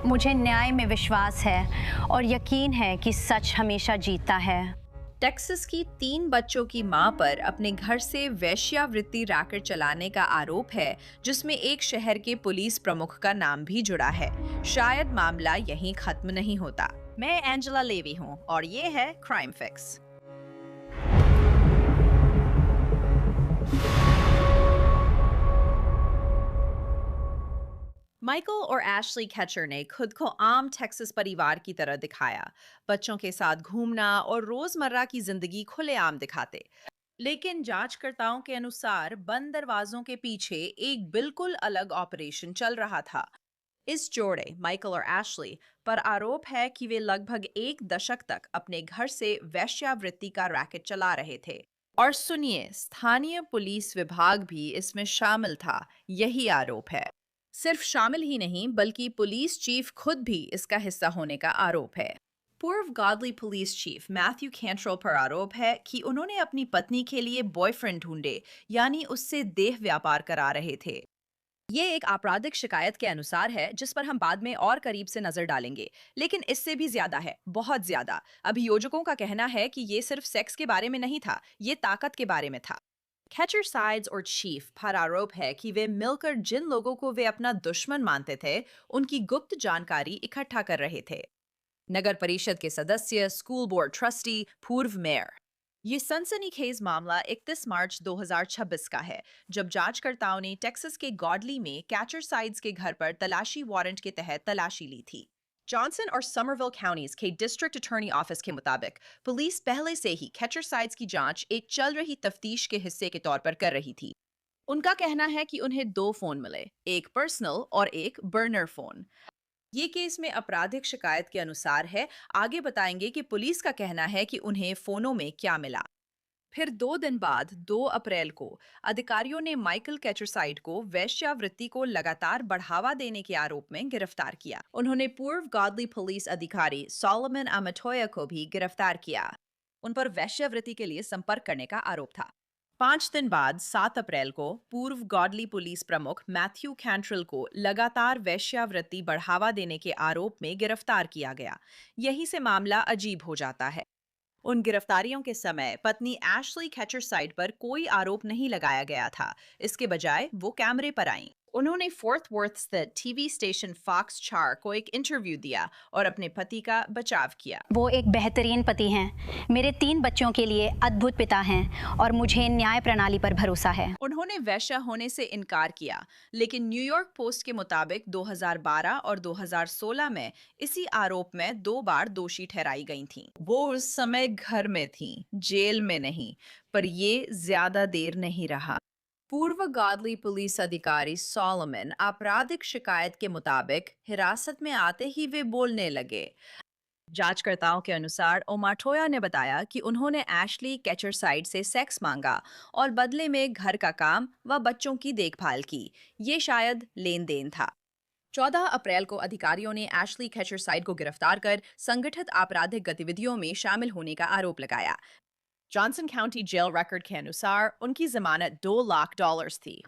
मुझे न्याय में विश्वास है और यकीन है कि सच हमेशा जीतता है। टेक्सास की 3 बच्चों की मां पर अपने घर से वेश्यावृत्ति रैकेट चलाने का आरोप है, जिसमें एक शहर के पुलिस प्रमुख का नाम भी जुड़ा है। शायद मामला यहीं खत्म नहीं होता। मैं एंजेला लेवी हूं और ये है क्राइम फिक्स। माइकल और एशली कैचर ने खुद को आम टेक्सास परिवार की तरह दिखाया, बच्चों के साथ घूमना और रोजमर्रा की जिंदगी खुलेआम दिखाते। लेकिन जांचकर्ताओं के अनुसार बंद दरवाजों के पीछे एक बिल्कुल अलग ऑपरेशन चल रहा था। इस जोड़े माइकल और एशली पर आरोप है कि वे लगभग 1 दशक तक अपने घर से वेश्यावृत्ति का रैकेट चला रहे थे। और सुनिए, स्थानीय पुलिस विभाग भी इसमें शामिल था, यही आरोप है। सिर्फ शामिल ही नहीं, बल्कि पुलिस चीफ खुद भी इसका हिस्सा होने का आरोप है। पूर्व गॉडली पुलिस चीफ मैथ्यू कैंट्रेल पर आरोप है कि उन्होंने अपनी पत्नी के लिए बॉयफ्रेंड ढूंढे, यानी उससे देह व्यापार करा रहे थे। ये एक आपराधिक शिकायत के अनुसार है, जिस पर हम बाद में और करीब से नजर डालेंगे। लेकिन इससे भी ज्यादा है, बहुत ज्यादा। अभियोजकों का कहना है कि ये सिर्फ सेक्स के बारे में नहीं था, ये ताकत के बारे में था। कैचर साइड्स और चीफ पर आरोप है कि वे मिलकर जिन लोगों को वे अपना दुश्मन मानते थे, उनकी गुप्त जानकारी इकट्ठा कर रहे थे। नगर परिषद के सदस्य, स्कूल बोर्ड ट्रस्टी, पूर्व मेयर। ये सनसनीखेज मामला 31 मार्च 2026 का है, जब जांचकर्ताओं ने टेक्सास के गॉडली में कैचर साइड्स के घर पर तलाशी वारंट के तहत तलाशी ली थी। जॉनसन और समरविल काउंटीज के डिस्ट्रिक्ट अटॉर्नी ऑफिस के मुताबिक पुलिस पहले से ही कैचर साइड्स की जांच एक चल रही तफ्तीश के हिस्से के तौर पर कर रही थी। उनका कहना है कि उन्हें 2 फोन मिले, एक पर्सनल और एक बर्नर फोन। ये केस में आपराधिक शिकायत के अनुसार है। आगे बताएंगे कि पुलिस का कहना है कि उन्हें फोनों में क्या मिला। फिर 2 दिन बाद 2 अप्रैल को अधिकारियों ने माइकल कैचरसाइड को वेश्यावृत्ति को लगातार बढ़ावा देने के आरोप में गिरफ्तार किया। उन्होंने पूर्व गॉडली पुलिस अधिकारी सोलोमन अमाटोया को भी गिरफ्तार किया। उन पर वेश्यावृत्ति के लिए संपर्क करने का आरोप था। 5 दिन बाद 7 अप्रैल को पूर्व गॉडली पुलिस प्रमुख मैथ्यू कैंट्रेल को लगातार वेश्यावृत्ति बढ़ावा देने के आरोप में गिरफ्तार किया गया। यहीं से मामला अजीब हो जाता है। उन गिरफ्तारियों के समय पत्नी एशली कैचर साइड पर कोई आरोप नहीं लगाया गया था। इसके बजाय वो कैमरे पर आईं। उन्होंने फोर्थ वर्थ स्थित टीवी स्टेशन फॉक्स चार को एक इंटरव्यू दिया और अपने पति का बचाव किया। वो एक बेहतरीन पति हैं, मेरे 3 बच्चों के लिए अद्भुत पिता हैं और मुझे न्याय प्रणाली पर भरोसा है। उन्होंने वैश्या होने से इनकार किया, लेकिन न्यूयॉर्क पोस्ट के मुताबिक 2012 और 2016 में इसी आरोप में 2 बार दोषी ठहराई गई थीं। वो उस समय घर में थीं, जेल में नहीं। पर ये ज्यादा देर नहीं रहा। पूर्व गॉडली पुलिस अधिकारी सोलोमन आपराधिक शिकायत के मुताबिक हिरासत में आते ही वे बोलने लगे। जांचकर्ताओं के अनुसार ओमाटोया ने बताया कि उन्होंने एशली कैचरसाइड से सेक्स मांगा और बदले में घर का काम व बच्चों की देखभाल की। ये शायद लेन देन था। 14 अप्रैल को अधिकारियों ने एशली कैचरसाइड को गिरफ्तार कर संगठित आपराधिक गतिविधियों में शामिल होने का आरोप लगाया। जॉनसन काउंटी जेल रिकॉर्ड के अनुसार उनकी जमानत $2 लाख थी।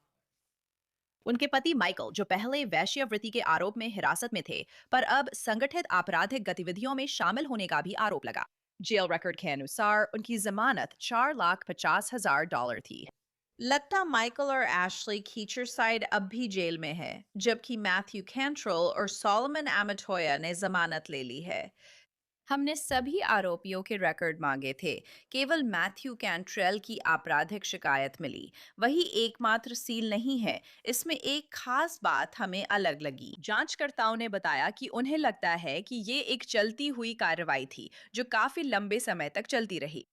उनके पति माइकल, जो पहले वैश्यावृत्ति के आरोप में हिरासत में थे, पर अब संगठित आपराधिक गतिविधियों में शामिल होने का भी आरोप लगा। जेल रिकॉर्ड के अनुसार उनकी जमानत $4,50,000 थी। लगता माइकल और एशली कीचरसाइड अब भी जेल में है, जबकि मैथ्यू कैंट्रेल और सोलोमन अमाटोया ने जमानत ले ली है। हमने सभी आरोपियों के रिकॉर्ड मांगे थे, केवल मैथ्यू कैंट्रेल की आपराधिक शिकायत मिली। वही एकमात्र सील नहीं है। इसमें एक खास बात हमें अलग लगी। जांचकर्ताओं ने बताया कि उन्हें लगता है कि ये एक चलती हुई कार्रवाई थी, जो काफी लंबे समय तक चलती रही।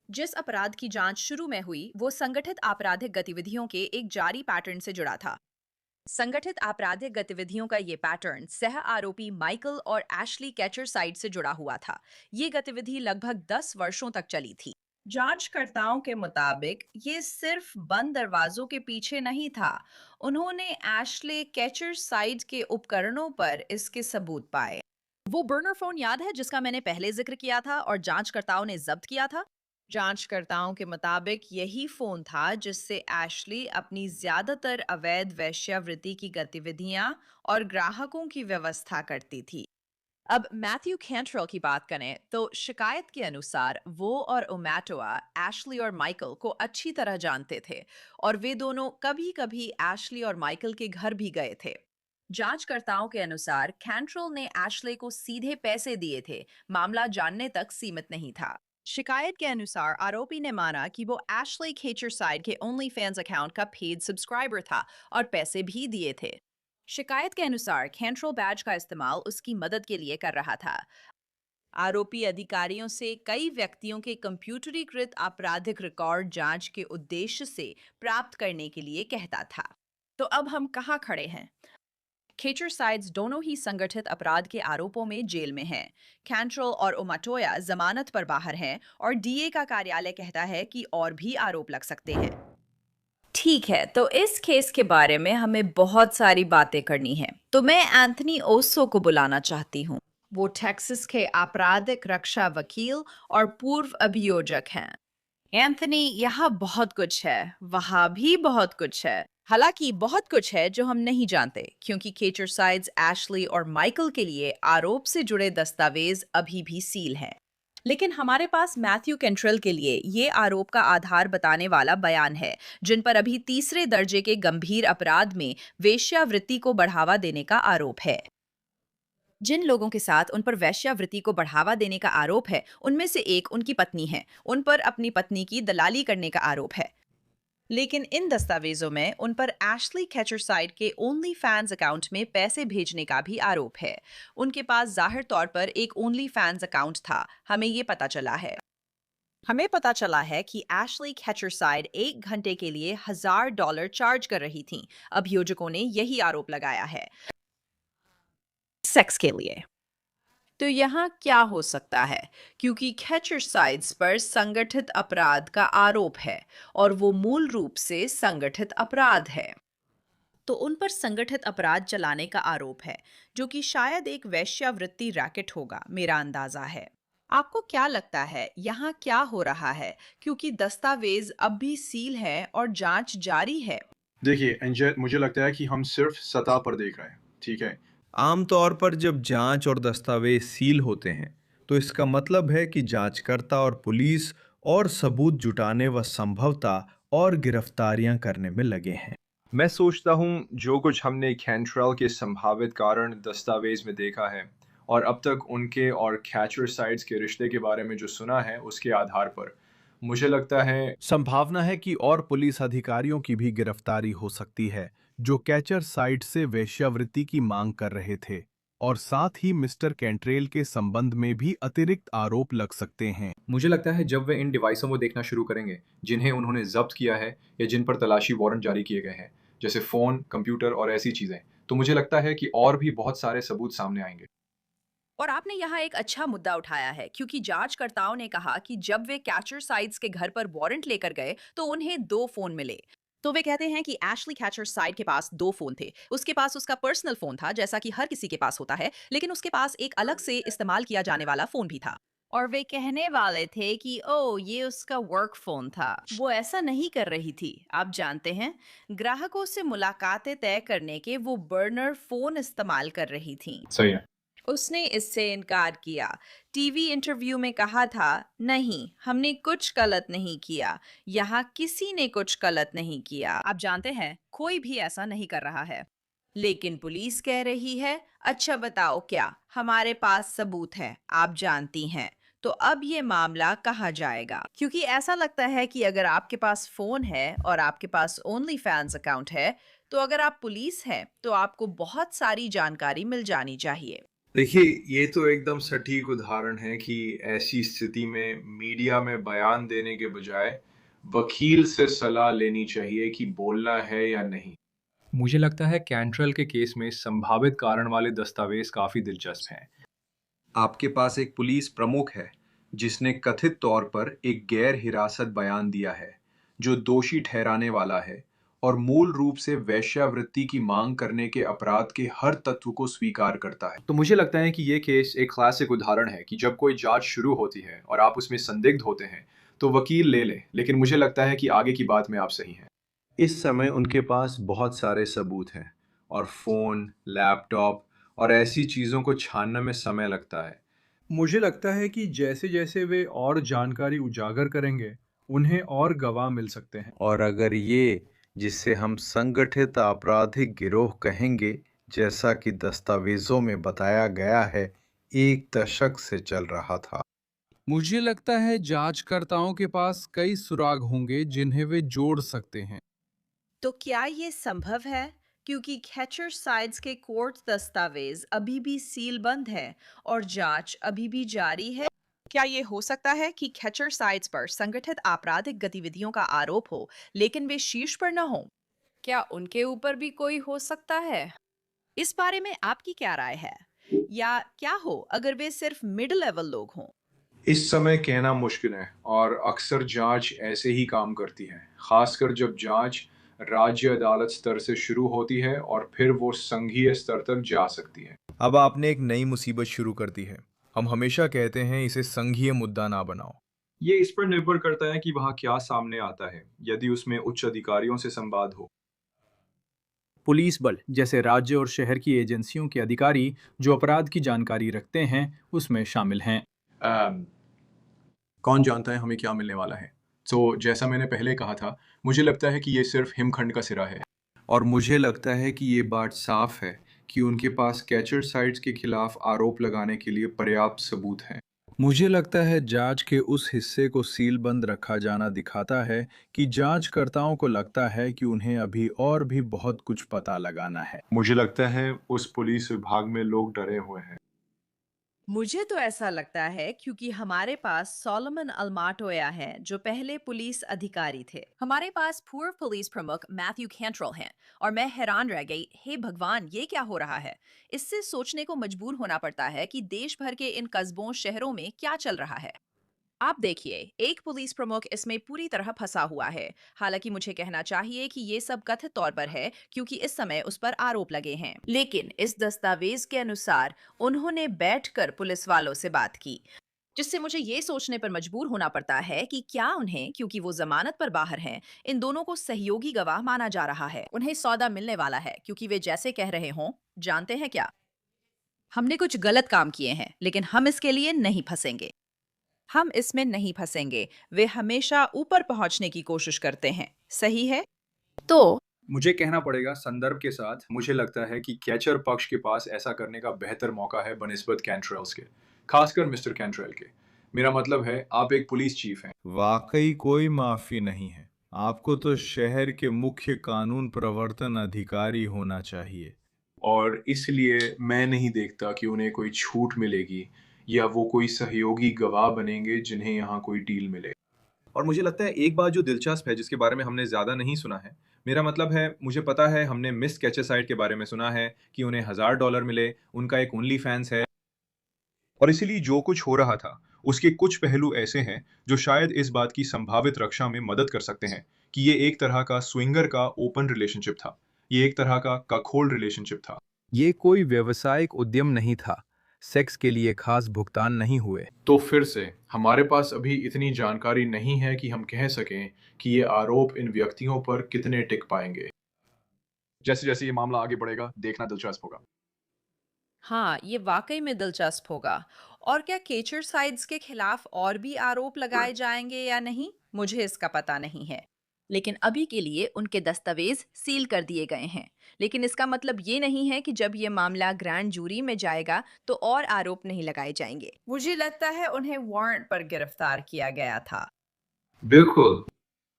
जिस अपराध की जांच शुरू में हुई, वो संगठित आपराधिक गतिविधियों के एक जारी पैटर्न से जुड़ा था। संगठित आपराधिक गतिविधियों का ये पैटर्न सह आरोपी माइकल और एशली कैचर साइड से जुड़ा हुआ था। ये गतिविधि लगभग 10 वर्षों तक चली थी। जांचकर्ताओं के मुताबिक ये सिर्फ बंद दरवाजों के पीछे नहीं था। उन्होंने एशले कैचर साइड के उपकरणों पर इसके सबूत पाए। वो बर्नर फोन याद है, जिसका मैंने पहले जिक्र किया था और जांचकर्ताओं ने जब्त किया था? जांचकर्ताओं के मुताबिक यही फोन था जिससे एशली अपनी ज्यादातर अवैध वेश्यावृत्ति की गतिविधियां और ग्राहकों की व्यवस्था करती थी। अब मैथ्यू कैंट्रेल की बात करें तो शिकायत के अनुसार वो और ओमेटोआ एशली और माइकल को अच्छी तरह जानते थे और वे दोनों कभी-कभी एशली और माइकल के घर भी गए थे। जांचकर्ताओं के अनुसार कैंट्रेल ने एशले को सीधे पैसे दिए थे, मामला जानने तक सीमित नहीं था। शिकायत के अनुसार आरोपी ने माना कि वो एशले केचरसाइड के ओनली फैंस अकाउंट का पेड सब्सक्राइबर था और पैसे भी दिए थे। शिकायत के अनुसार कैंट्रेल बैज का इस्तेमाल उसकी मदद के लिए कर रहा था। आरोपी अधिकारियों से कई व्यक्तियों के कंप्यूटरीकृत आपराधिक रिकॉर्ड जांच के उद्देश्य से प्राप्त करने के लिए कहता था। तो अब हम कहाँ खड़े हैं? केचरसाइड्स दोनों ही संगठित अपराध के आरोपों में जेल में हैं। कैंट्रेल और ओमाटोया जमानत पर बाहर हैं और डीए का कार्यालय कहता है कि और भी आरोप लग सकते हैं। ठीक है, तो इस केस के बारे में हमें बहुत सारी बातें करनी है। तो मैं एंथनी ओसो को बुलाना चाहती हूँ। वो टेक्सास के आपराधिक रक्षा वकील और पूर्व अभियोजक हैं। एंथनी, यहाँ बहुत कुछ है, वहाँ भी बहुत कुछ है। हालांकि बहुत कुछ है जो हम नहीं जानते, क्योंकि केचरसाइड्स, एशली और माइकल के लिए आरोप से जुड़े दस्तावेज अभी भी सील हैं। लेकिन हमारे पास मैथ्यू कैंट्रेल के लिए ये आरोप का आधार बताने वाला बयान है, जिन पर अभी तीसरे दर्जे के गंभीर अपराध में वेश्यावृत्ति को बढ़ावा देने का आरोप है। जिन लोगों के साथ उन पर वेश्यावृत्ति को बढ़ावा देने का आरोप है, उनमें से एक उनकी पत्नी है। उन पर अपनी पत्नी की दलाली करने का आरोप है। लेकिन इन दस्तावेजों में उन पर एशली कैचरसाइड के ओनली फैंस अकाउंट में पैसे भेजने का भी आरोप है। उनके पास जाहिर तौर पर एक ओनली फैंस अकाउंट था, हमें ये पता चला है। हमें पता चला है कि एशली कैचरसाइड 1 घंटे के लिए $1000 चार्ज कर रही थीं। अभियोजकों ने यही आरोप लगाया है, सेक्स के लिए। तो यहाँ क्या हो सकता है? क्योंकि कैचरसाइड्स पर संगठित अपराध का आरोप है और वो मूल रूप से संगठित अपराध है, तो उन पर संगठित अपराध चलाने का आरोप है, जो कि शायद एक वेश्यावृत्ति रैकेट होगा, मेरा अंदाजा है। आपको क्या लगता है यहाँ क्या हो रहा है? क्योंकि दस्तावेज अब भी सील है और जांच जारी है। देखिए एंजल, मुझे लगता है कि हम सिर्फ सतह पर देख रहे हैं, ठीक है। आमतौर पर जब जांच और दस्तावेज सील होते हैं तो इसका मतलब है कि जांचकर्ता और पुलिस और सबूत जुटाने व संभवतः और गिरफ्तारियां करने में लगे हैं। मैं सोचता हूँ जो कुछ हमने कैंट्रेल के संभावित कारण दस्तावेज में देखा है और अब तक उनके और कैचरसाइड्स के रिश्ते के बारे में जो सुना है, उसके आधार पर मुझे लगता है संभावना है कि और पुलिस अधिकारियों की भी गिरफ्तारी हो सकती है जो कैचर साइट से वेश्यावृत्ति की मांग कर रहे थे, और साथ ही मिस्टर कैंट्रेल के संबंध में भी अतिरिक्त आरोप लग सकते हैं। मुझे लगता है जब वे इन डिवाइसों को देखना शुरू करेंगे जिन्हें उन्होंने जब्त किया है या जिन पर तलाशी वारंट जारी किए गए हैं, जैसे फोन, कंप्यूटर और ऐसी चीजें, तो मुझे लगता है कि और भी बहुत सारे सबूत सामने आएंगे। और आपने यहाँ एक अच्छा मुद्दा उठाया है, क्योंकि जांचकर्ताओं ने कहा कि जब वे कैचरसाइड्स के घर पर वारंट लेकर गए तो उन्हें 2 फोन मिले। तो वे कहते हैं कि एशली कैचरसाइड के पास 2 फोन थे। उसके पास उसका पर्सनल फोन था, जैसा कि हर किसी के पास होता है, लेकिन उसके पास एक अलग से इस्तेमाल किया जाने वाला फोन भी था। और वे कहने वाले थे कि ओ, ये उसका वर्क फोन था। वो ऐसा नहीं कर रही थी। आप जानते हैं, ग्राहकों से मुलाकातें तय करने के वो बर्नर फोन इस्तेमाल कर रही थी। सही है। उसने इससे इनकार किया। टीवी इंटरव्यू में कहा था, नहीं, हमने कुछ गलत नहीं किया, यहाँ किसी ने कुछ गलत नहीं किया। आप जानते हैं, कोई भी ऐसा नहीं कर रहा है। लेकिन पुलिस कह रही है, अच्छा बताओ क्या, हमारे पास सबूत है, आप जानती हैं। तो अब ये मामला कहाँ जाएगा? क्योंकि ऐसा लगता है कि अगर आपके पास फोन है और आपके पास ओनली फैंस अकाउंट है, तो अगर आप पुलिस हैं तो आपको बहुत सारी जानकारी मिल जानी चाहिए। देखिए, ये तो एकदम सटीक उदाहरण है कि ऐसी स्थिति में मीडिया में बयान देने के बजाय वकील से सलाह लेनी चाहिए कि बोलना है या नहीं। मुझे लगता है कैंट्रेल के केस में संभावित कारण वाले दस्तावेज काफी दिलचस्प हैं। आपके पास एक पुलिस प्रमुख है जिसने कथित तौर पर एक गैर हिरासत बयान दिया है जो दोषी ठहराने वाला है और मूल रूप से वेश्यावृत्ति की मांग करने के अपराध के हर तत्व को स्वीकार करता है। तो मुझे लगता है कि ये केस एक क्लासिक उदाहरण है कि जब कोई जांच शुरू होती है और आप उसमें संदिग्ध होते हैं, तो वकील ले ले, लेकिन मुझे लगता है कि आगे की बात में आप सही हैं। इस समय उनके पास बहुत सारे सबूत हैं और फोन, लैपटॉप और ऐसी चीजों को छानने में समय लगता है। मुझे लगता है कि जैसे जैसे वे और जानकारी उजागर करेंगे, उन्हें और गवाह मिल सकते हैं। और अगर ये, जिसे हम संगठित आपराधिक गिरोह कहेंगे, जैसा कि दस्तावेजों में बताया गया है, 1 दशक से चल रहा था। मुझे लगता है जांचकर्ताओं के पास कई सुराग होंगे जिन्हें वे जोड़ सकते हैं। तो क्या ये संभव है? क्योंकि कैचर साइड्स के कोर्ट दस्तावेज अभी भी सील बंद है और जांच अभी भी जारी है। क्या ये हो सकता है कि कैचर साइड्स पर संगठित आपराधिक गतिविधियों का आरोप हो, लेकिन वे शीर्ष पर न हो? क्या उनके ऊपर भी कोई हो सकता है? इस बारे में आपकी क्या राय है? या क्या हो अगर वे सिर्फ मिड लेवल लोग हों? इस समय कहना मुश्किल है और अक्सर जांच ऐसे ही काम करती है, खासकर जब जांच राज्य अदालत स्तर से शुरू होती है और फिर वो संघीय स्तर तक जा सकती है। अब आपने एक नई मुसीबत शुरू कर दी है। हम हमेशा कहते हैं इसे संघीय मुद्दा ना बनाओ। ये इस पर निर्भर करता है कि वहाँ क्या सामने आता है, यदि उसमें उच्च अधिकारियों से संवाद हो। पुलिस बल जैसे राज्य और शहर की एजेंसियों के अधिकारी जो अपराध की जानकारी रखते हैं, उसमें शामिल हैं। कौन जानता है हमें क्या मिलने वाला है? तो जैसा मैंने पहले कहा था, मुझे लगता है कि ये सिर्फ हिमखंड का सिरा है। और मुझे लगता है कि ये बात साफ है कि उनके पास कैचर साइट्स के खिलाफ आरोप लगाने के लिए पर्याप्त सबूत हैं। मुझे लगता है जांच के उस हिस्से को सीलबंद रखा जाना दिखाता है कि जांचकर्ताओं को लगता है कि उन्हें अभी और भी बहुत कुछ पता लगाना है। मुझे लगता है उस पुलिस विभाग में लोग डरे हुए हैं। मुझे तो ऐसा लगता है क्योंकि हमारे पास सोलोमन अल्माटोया है जो पहले पुलिस अधिकारी थे। हमारे पास पूर्व पुलिस प्रमुख मैथ्यू कैंट्रेल हैं और मैं हैरान रह गई, हे भगवान, ये क्या हो रहा है? इससे सोचने को मजबूर होना पड़ता है कि देश भर के इन कस्बों शहरों में क्या चल रहा है। आप देखिए, एक पुलिस प्रमुख इसमें पूरी तरह फंसा हुआ है। हालांकि मुझे कहना चाहिए कि ये सब कथित तौर पर है क्योंकि इस समय उस पर आरोप लगे हैं। लेकिन इस दस्तावेज के अनुसार उन्होंने बैठकर पुलिस वालों से बात की, जिससे मुझे ये सोचने पर मजबूर होना पड़ता है कि क्या उन्हें, क्योंकि वो जमानत पर बाहर हैं, इन दोनों को सहयोगी गवाह माना जा रहा है। उन्हें सौदा मिलने वाला है क्योंकि वे जैसे कह रहे हों, जानते हैं क्या, हमने कुछ गलत काम किए हैं, लेकिन हम इसके लिए नहीं फंसेंगे। हम इसमें नहीं फंसेंगे। वे हमेशा ऊपर पहुंचने की कोशिश करते हैं, सही है? तो मुझे कहना पड़ेगा संदर्भ के साथ, मुझे लगता है कि कैचर पक्ष के पास ऐसा करने का बेहतर मौका है बनिस्बत कैंट्रेल्स के, खासकर मिस्टर कैंट्रेल के। मेरा मतलब है, आप एक पुलिस चीफ हैं। वाकई कोई माफी नहीं है। आपको तो शहर के मुख्य कानून प्रवर्तन अधिकारी होना चाहिए। और इसलिए मैं नहीं देखता कि उन्हें कोई छूट मिलेगी या वो कोई सहयोगी गवाह बनेंगे जिन्हें यहाँ कोई डील मिले। और मुझे लगता है एक बात जो दिलचस्प है, जिसके बारे में हमने ज़्यादा नहीं सुना है, मेरा मतलब है, मुझे पता है हमने मिस कैचरसाइड के बारे में सुना है कि उन्हें $1000 मिले, उनका एक ओनली फैंस है, और इसीलिए जो कुछ हो रहा था उसके कुछ पहलू ऐसे हैं जो शायद इस बात की संभावित रक्षा में मदद कर सकते हैं कि ये एक तरह का स्विंगर का ओपन रिलेशनशिप था, ये एक तरह का कखोल रिलेशनशिप था। ये कोई व्यवसायिक उद्यम नहीं था। सेक्स के लिए खास भुगतान नहीं हुए। तो फिर से हमारे पास अभी इतनी जानकारी नहीं है कि हम कह सकें कि ये आरोप इन व्यक्तियों पर कितने टिक पाएंगे। जैसे जैसे ये मामला आगे बढ़ेगा, देखना दिलचस्प होगा। हाँ, ये वाकई में दिलचस्प होगा। और क्या केचर साइड्स के खिलाफ और भी आरोप लगाए जाएंगे या नहीं, मुझे इसका पता नहीं है। लेकिन अभी के लिए उनके दस्तावेज सील कर दिए गए हैं। लेकिन इसका मतलब ये नहीं है कि जब ये मामला ग्रैंड जूरी में जाएगा तो और आरोप नहीं लगाए जाएंगे। मुझे लगता है उन्हें वारंट पर गिरफ्तार किया गया था। बिल्कुल।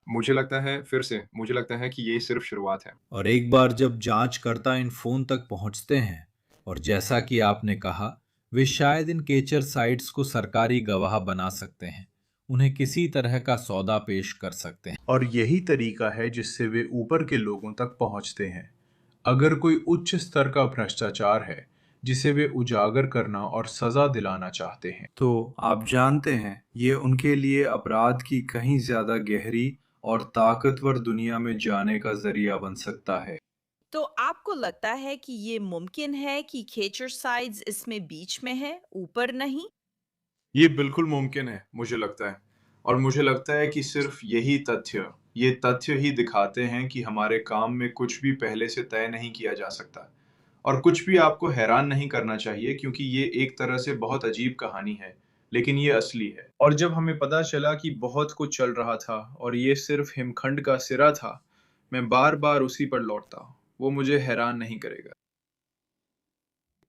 मुझे लगता है कि ये सिर्फ शुरुआत है। और एक बार जब जांचकर्ता इन फोन तक पहुंचते हैं, और जैसा कि आपने कहा, वे शायद इन केचर साइट्स को सरकारी गवाह बना सकते हैं, उन्हें किसी तरह का सौदा पेश कर सकते हैं। और यही तरीका है जिससे वे ऊपर के लोगों तक पहुंचते हैं। अगर कोई उच्च स्तर का भ्रष्टाचार है जिसे वे उजागर करना और सजा दिलाना चाहते हैं, तो आप जानते हैं, ये उनके लिए अपराध की कहीं ज्यादा गहरी और ताकतवर दुनिया में जाने का जरिया बन सकता है। तो आपको लगता है कि ये मुमकिन है कि केचर साइड्स इसमें बीच में है, ऊपर नहीं? ये बिल्कुल मुमकिन है, मुझे लगता है। और मुझे लगता है कि सिर्फ ये तथ्य ही दिखाते हैं कि हमारे काम में कुछ भी पहले से तय नहीं किया जा सकता और कुछ भी आपको हैरान नहीं करना चाहिए क्योंकि ये एक तरह से बहुत अजीब कहानी है, लेकिन ये असली है। और जब हमें पता चला कि बहुत कुछ चल रहा था और ये सिर्फ हिमखंड का सिरा था, मैं बार बार उसी पर लौटता हूँ। वो मुझे हैरान नहीं करेगा।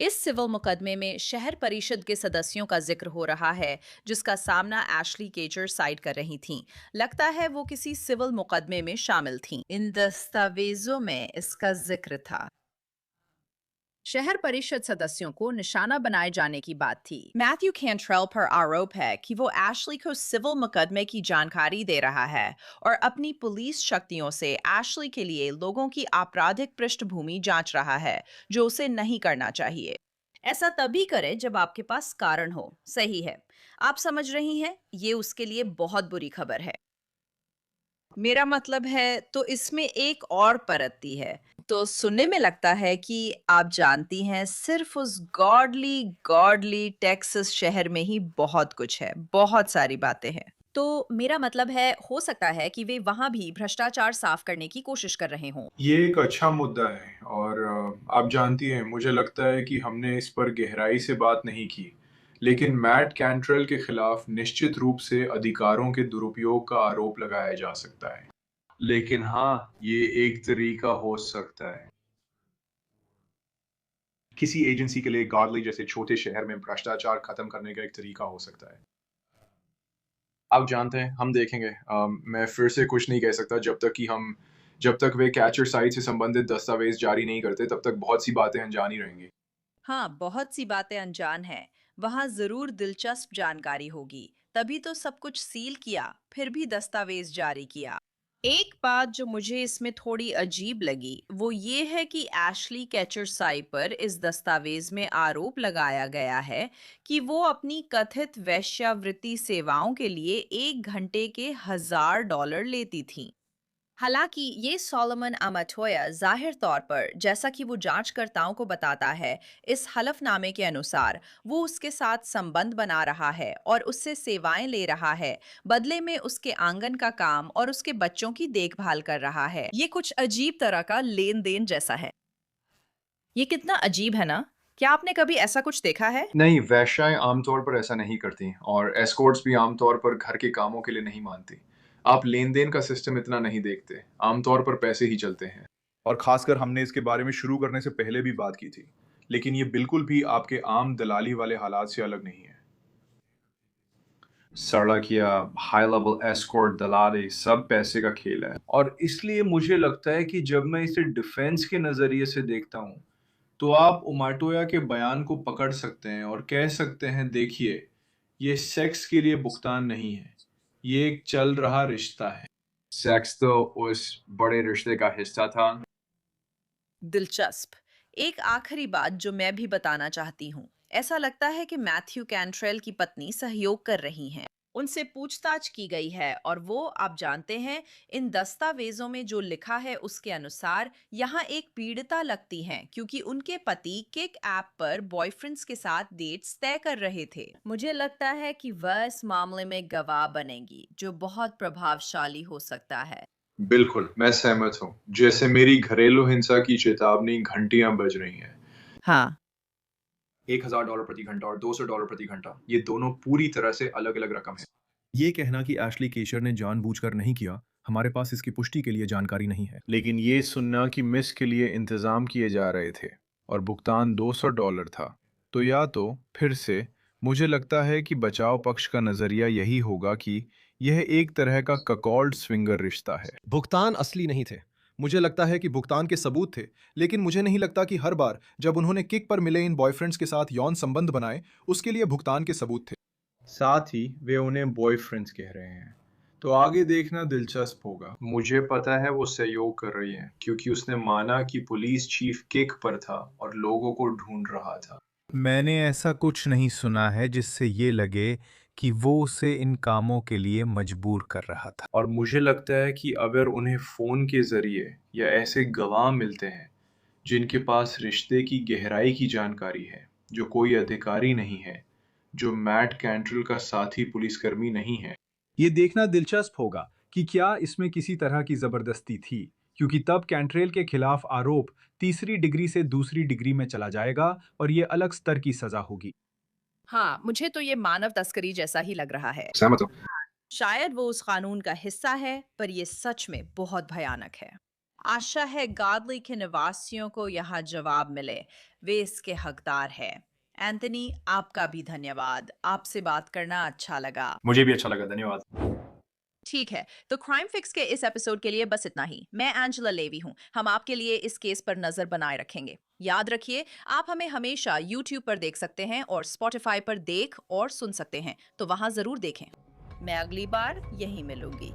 इस सिविल मुकदमे में शहर परिषद के सदस्यों का जिक्र हो रहा है, जिसका सामना एशली केचर साइड कर रही थीं। लगता है वो किसी सिविल मुकदमे में शामिल थीं। इन दस्तावेजों में इसका जिक्र था। शहर परिषद सदस्यों को निशाना बनाए जाने की बात थी। मैथ्यू कैंट्रेल पर आरोप है कि वो एशली को सिविल मुकदमे की जानकारी दे रहा है और अपनी पुलिस शक्तियों से एशली के लिए लोगों की आपराधिक पृष्ठभूमि जांच रहा है, जो उसे नहीं करना चाहिए। ऐसा तभी करे जब आपके पास कारण हो। सही है, आप समझ रही हैं, ये उसके लिए बहुत बुरी खबर है। मेरा मतलब है, तो इसमें एक और परत है। तो सुनने में लगता है कि आप जानती हैं, सिर्फ उस गॉडली गॉडली टेक्सास शहर में ही बहुत कुछ है, बहुत सारी बातें हैं। तो मेरा मतलब है, हो सकता है कि वे वहां भी भ्रष्टाचार साफ करने की कोशिश कर रहे हों। ये एक अच्छा मुद्दा है और आप जानती हैं, मुझे लगता है कि हमने इस पर गहराई से बात नहीं की, लेकिन मैट कैंट्रेल के खिलाफ निश्चित रूप से अधिकारों के दुरुपयोग का आरोप लगाया जा सकता है। लेकिन हाँ, ये एक तरीका हो सकता है। किसी एजेंसी के लिए गॉडली जैसे छोटे शहर में भ्रष्टाचार खत्म करने का एक तरीका हो सकता है। आप जानते हैं, हम देखेंगे। मैं फिर से कुछ नहीं कह सकता जब तक वे कैचर साइट से संबंधित दस्तावेज जारी नहीं करते, तब तक बहुत सी बातें अनजानी रहेंगी। हाँ, बहुत सी बातें अनजान हैं। वहां जरूर दिलचस्प जानकारी होगी, तभी तो सब कुछ सील किया, फिर भी दस्तावेज जारी किया। एक बात जो मुझे इसमें थोड़ी अजीब लगी, वो ये है कि एशली कैचर साई पर इस दस्तावेज में आरोप लगाया गया है कि वो अपनी कथित वेश्यावृत्ति सेवाओं के लिए 1 घंटे के $1000 लेती थीं। हालांकि ये सोलोमन अमाटोया जाहिर तौर पर, जैसा कि वो जांचकर्ताओं को बताता है, इस हलफनामे के अनुसार वो उसके साथ संबंध बना रहा है और उससे सेवाएं ले रहा है, बदले में उसके आंगन का काम और उसके बच्चों की देखभाल कर रहा है। ये कुछ अजीब तरह का लेन देन जैसा है। ये कितना अजीब है ना? क्या आपने कभी ऐसा कुछ देखा है? नहीं, वेश्याएं आमतौर पर ऐसा नहीं करती और एस्कॉर्ट्स भी आमतौर पर घर के कामों के लिए नहीं मानती। आप लेन-देन का सिस्टम इतना नहीं देखते। आमतौर पर पैसे ही चलते हैं। और खासकर हमने इसके बारे में शुरू करने से पहले भी बात की थी, लेकिन ये बिल्कुल भी आपके आम दलाली वाले हालात से अलग नहीं है। सड़क या हाई लेवल एस्कॉर्ट दलाली सब पैसे का खेल है और इसलिए मुझे लगता है कि जब मैं इसे डिफेंस के नज़रिए से देखता हूँ, तो आप उमाटोया के बयान को पकड़ सकते हैं और कह सकते हैं, देखिए, ये सेक्स के लिए भुगतान नहीं है, ये एक चल रहा रिश्ता है। सेक्स तो उस बड़े रिश्ते का हिस्सा था। दिलचस्प। एक आखिरी बात जो मैं भी बताना चाहती हूँ, ऐसा लगता है कि मैथ्यू कैंट्रेल की पत्नी सहयोग कर रही हैं। उनसे पूछताछ की गई है और वो, आप जानते हैं, इन दस्तावेजों में जो लिखा है उसके अनुसार यहाँ एक पीड़िता लगती हैं, क्योंकि उनके पति किक ऐप पर बॉयफ्रेंड्स के साथ डेट्स तय कर रहे थे। मुझे लगता है कि वह इस मामले में गवाह बनेगी, जो बहुत प्रभावशाली हो सकता है। बिल्कुल, मैं सहमत हूँ। जैसे मेरी घरेलू हिंसा की चेतावनी घंटियां बज रही हैं। हाँ, $1000 प्रति घंटा और $200 प्रति घंटा, ये दोनों पूरी तरह से अलग-अलग रकम है। ये कहना कि एशली केशर ने जानबूझकर नहीं किया, हमारे पास इसकी पुष्टि के लिए जानकारी नहीं है। लेकिन ये सुनना कि मिस के लिए इंतजाम किए जा रहे थे और भुगतान $200 था, तो या तो फिर से मुझे लगता है कि बचाव पक्ष का नजरिया यही होगा कि यह एक तरह का ककॉल्ड स्विंगर रिश्ता है। भुगतान असली नहीं थे। मुझे लगता है कि भुगतान के सबूत थे, लेकिन मुझे नहीं लगता कि हर बार जब उन्होंने किक पर मिले इन बॉयफ्रेंड्स के साथ यौन संबंध बनाए, उसके लिए भुगतान के सबूत थे। साथ ही वे उन्हें बॉयफ्रेंड्स कह रहे हैं, तो आगे देखना दिलचस्प होगा। मुझे पता है वो सहयोग कर रही है क्योंकि उसने माना कि पुलिस चीफ किक पर था और लोगों को ढूंढ रहा था। मैंने ऐसा कुछ नहीं सुना है जिससे ये लगे कि वो उसे इन कामों के लिए मजबूर कर रहा था। और मुझे लगता है कि अगर उन्हें फ़ोन के ज़रिए या ऐसे गवाह मिलते हैं जिनके पास रिश्ते की गहराई की जानकारी है, जो कोई अधिकारी नहीं है, जो मैट कैंट्रेल का साथी पुलिसकर्मी नहीं है, ये देखना दिलचस्प होगा कि क्या इसमें किसी तरह की जबरदस्ती थी, क्योंकि तब कैंट्रेल के खिलाफ आरोप तीसरी डिग्री से दूसरी डिग्री में चला जाएगा और ये अलग स्तर की सजा होगी। हाँ, मुझे तो ये मानव तस्करी जैसा ही लग रहा है। सहमत हूँ। शायद वो उस कानून का हिस्सा है, पर ये सच में बहुत भयानक है। आशा है गादली के निवासियों को यहाँ जवाब मिले, वे इसके हकदार हैं। एंथनी, आपका भी धन्यवाद। आपसे बात करना अच्छा लगा। मुझे भी अच्छा लगा, धन्यवाद। ठीक है, तो क्राइम फिक्स के इस एपिसोड के लिए बस इतना ही। मैं एंजेला लेवी हूँ। हम आपके लिए इस केस पर नजर बनाए रखेंगे। याद रखिए, आप हमें हमेशा YouTube पर देख सकते हैं और Spotify पर देख और सुन सकते हैं, तो वहां जरूर देखें। मैं अगली बार यहीं मिलूंगी।